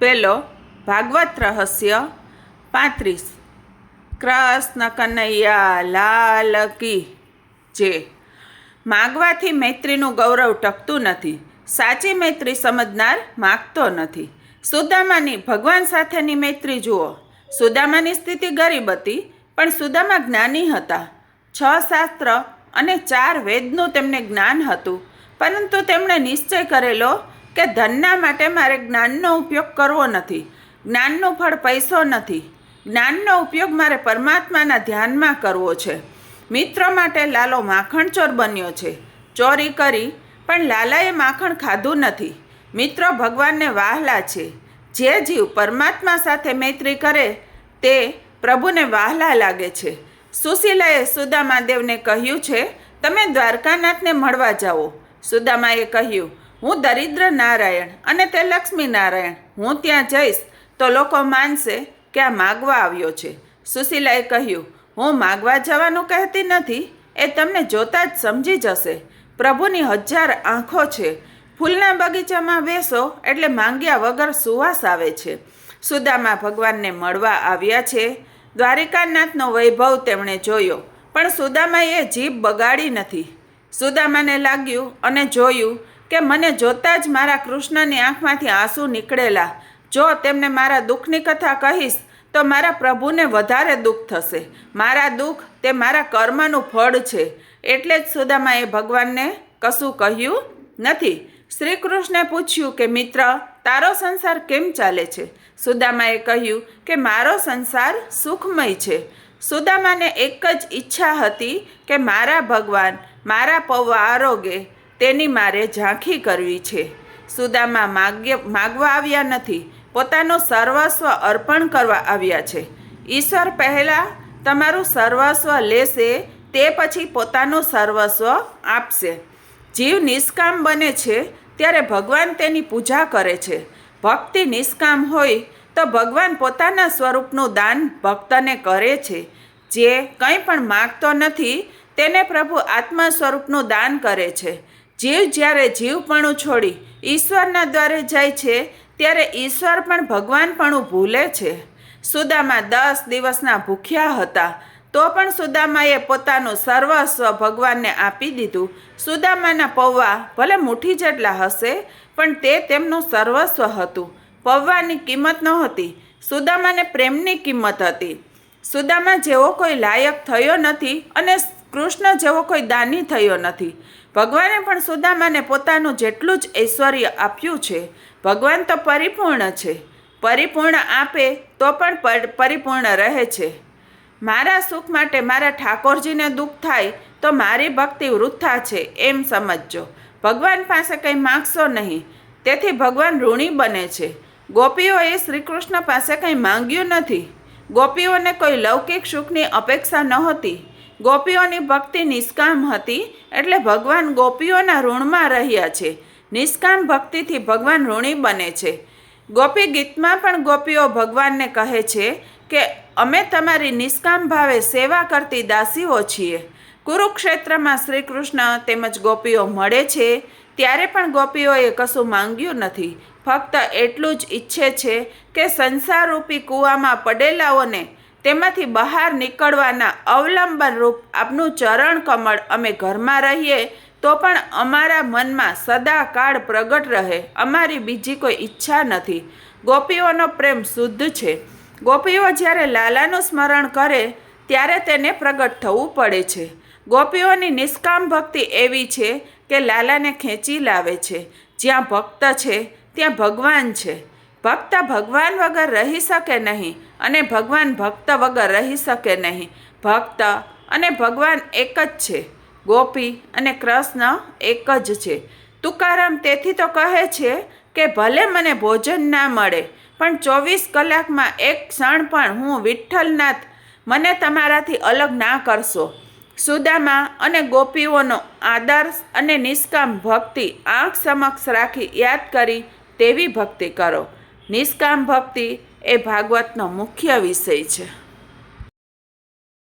પેલો ભાગવત રહસ્ય 35 કૃષ્ણ કનૈયા લાલ કી જે। માગવાથી મૈત્રીનું ગૌરવ ટકતું નથી, સાચી મૈત્રી સમજનાર માગતો નથી। સુદામાની ભગવાન સાથેની મૈત્રી જુઓ। સુદામાની સ્થિતિ ગરીબ હતી, પણ સુદામા જ્ઞાની હતા। 6 શાસ્ત્ર અને 4 વેદનું તેમને જ્ઞાન હતું, પરંતુ તેમણે નિશ્ચય કરેલો કે ધનના માટે મારે જ્ઞાનનો ઉપયોગ કરવો નથી। જ્ઞાનનું ફળ પૈસો નથી, જ્ઞાનનો ઉપયોગ મારે પરમાત્માના ધ્યાનમાં કરવો છે। મિત્રો માટે લાલો માખણચોર બન્યો છે। ચોરી કરી પણ લાલાએ માખણ ખાધું નથી। મિત્રો ભગવાનને વહાલા છે। જે જીવ પરમાત્મા સાથે મૈત્રી કરે તે પ્રભુને વહાલા લાગે છે। સુશીલાએ સુદામાદેવને કહ્યું છે, તમે દ્વારકાનાથને મળવા જાઓ। સુદામાએ કહ્યું, હું દરિદ્ર નારાયણ અને તે લક્ષ્મી નારાયણ, હું ત્યાં જઈશ તો લોકો માનશે કે આ માગવા આવ્યો છે। સુશીલાએ કહ્યું, હું માગવા જવાનું કહેતી નથી, એ તમને જોતા જ સમજી જશે। પ્રભુની 1000 આંખો છે। ફૂલના બગીચામાં બેસો એટલે માંગ્યા વગર સુવાસ આવે છે। સુદામા ભગવાનને મળવા આવ્યા છે। દ્વારિકાનાથનો વૈભવ તેમણે જોયો, પણ સુદામાએ જીભ બગાડી નથી। સુદામાને લાગ્યું અને જોયું કે મને જોતાં જ મારા કૃષ્ણની આંખમાંથી આંસુ નીકળેલા। જો તેમને મારા દુઃખની કથા કહીશ તો મારા પ્રભુને વધારે દુઃખ થશે। મારા દુઃખ તે મારા કર્મનું ફળ છે, એટલે જ સુદામાએ ભગવાનને કશું કહ્યું નથી। શ્રી કૃષ્ણે પૂછ્યું કે મિત્ર, તારો સંસાર કેમ ચાલે છે? સુદામાએ કહ્યું કે મારો સંસાર સુખમય છે। સુદામાને એક જ ઈચ્છા હતી કે મારા ભગવાન મારા પૌવા આરોગે તેની મારે ઝાંખી કરવી છે। સુદામા માગવા આવ્યા નથી, પોતાનું સર્વસ્વ અર્પણ કરવા આવ્યા છે। ઈશ્વર પહેલાં તમારું સર્વસ્વ લેશે, તે પછી પોતાનું સર્વસ્વ આપશે। જીવ નિષ્કામ બને છે ત્યારે ભગવાન તેની પૂજા કરે છે। ભક્તિ નિષ્કામ હોય તો ભગવાન પોતાના સ્વરૂપનું દાન ભક્તને કરે છે। જે કંઈ પણ માગતો નથી તેને પ્રભુ આત્મ સ્વરૂપનું દાન કરે છે। જીવ જ્યારે જીવપણું છોડી ઈશ્વરના દ્વારે જાય છે ત્યારે ઈશ્વર પણ ભગવાનપણું ભૂલે છે। સુદામા 10 દિવસના ભૂખ્યા હતા, તો પણ સુદામાએ પોતાનું સર્વસ્વ ભગવાનને આપી દીધું। સુદામાના પૌવા ભલે મુઠ્ઠી જેટલા હશે, પણ તે તેમનું સર્વસ્વ હતું। પૌવાની કિંમત નહોતી, સુદામાને પ્રેમની કિંમત હતી। સુદામા જેવો કોઈ લાયક થયો નથી અને કૃષ્ણ જેવો કોઈ દાની થયો નથી। ભગવાને પણ સુદામાને પોતાનું જેટલું જ ઐશ્વર્ય આપ્યું છે। ભગવાન તો પરિપૂર્ણ છે, પરિપૂર્ણ આપે તો પણ પરિપૂર્ણ રહે છે। મારા સુખ માટે મારા ઠાકોરજીને દુઃખ થાય તો મારી ભક્તિ વૃથા છે એમ સમજજો। ભગવાન પાસે કંઈ માગશો નહીં, તેથી ભગવાન ઋણી બને છે। ગોપીઓએ શ્રી કૃષ્ણ પાસે કંઈ માંગ્યું નથી। ગોપીઓને કોઈ લૌકિક સુખની અપેક્ષા નહોતી। ગોપીઓની ભક્તિ નિષ્કામ હતી, એટલે ભગવાન ગોપીઓના ઋણમાં રહ્યા છે। નિષ્કામ ભક્તિથી ભગવાન ઋણી બને છે। ગોપી ગીતમાં પણ ગોપીઓ ભગવાનને કહે છે કે અમે તમારી નિષ્કામ ભાવે સેવા કરતી દાસીઓ છીએ। કુરુક્ષેત્રમાં શ્રી કૃષ્ણ તેમજ ગોપીઓ મળે છે ત્યારે પણ ગોપીઓએ કશું માંગ્યું નથી, ફક્ત એટલું જ ઈચ્છે છે કે સંસારરૂપી કૂવામાં પડેલાઓને તેમાંથી બહાર નીકળવાના અવલંબન રૂપ આપનું ચરણ કમળ અમે ઘરમાં રહીએ તો પણ અમારા મનમાં સદાકાળ પ્રગટ રહે, અમારી બીજી કોઈ ઈચ્છા નથી। ગોપીઓનો પ્રેમ શુદ્ધ છે। ગોપીઓ જ્યારે લાલાનું સ્મરણ કરે ત્યારે તેને પ્રગટ થવું પડે છે। ગોપીઓની નિષ્કામ ભક્તિ એવી છે કે લાલાને ખેંચી લાવે છે। જ્યાં ભક્ત છે ત્યાં ભગવાન છે। ભક્ત ભગવાન વગર રહી શકે નહીં અને ભગવાન ભક્ત વગર રહી શકે નહીં। ભક્ત અને ભગવાન એક જ છે। ગોપી અને કૃષ્ણ એક જ છે। તુકારામ તેથી તો કહે છે કે ભલે મને ભોજન ના મળે, પણ 24 કલાકમાં એક ક્ષણ પણ હું વિઠ્ઠલનાથ મને તમારાથી અલગ ના કરશો। સુદામા અને ગોપીઓનો આદર્શ અને નિષ્કામ ભક્તિ આંખ સમક્ષ રાખી યાદ કરી તેવી ભક્તિ કરો। નિષ્કામ ભક્તિ એ ભાગવતનો મુખ્ય વિષય છે।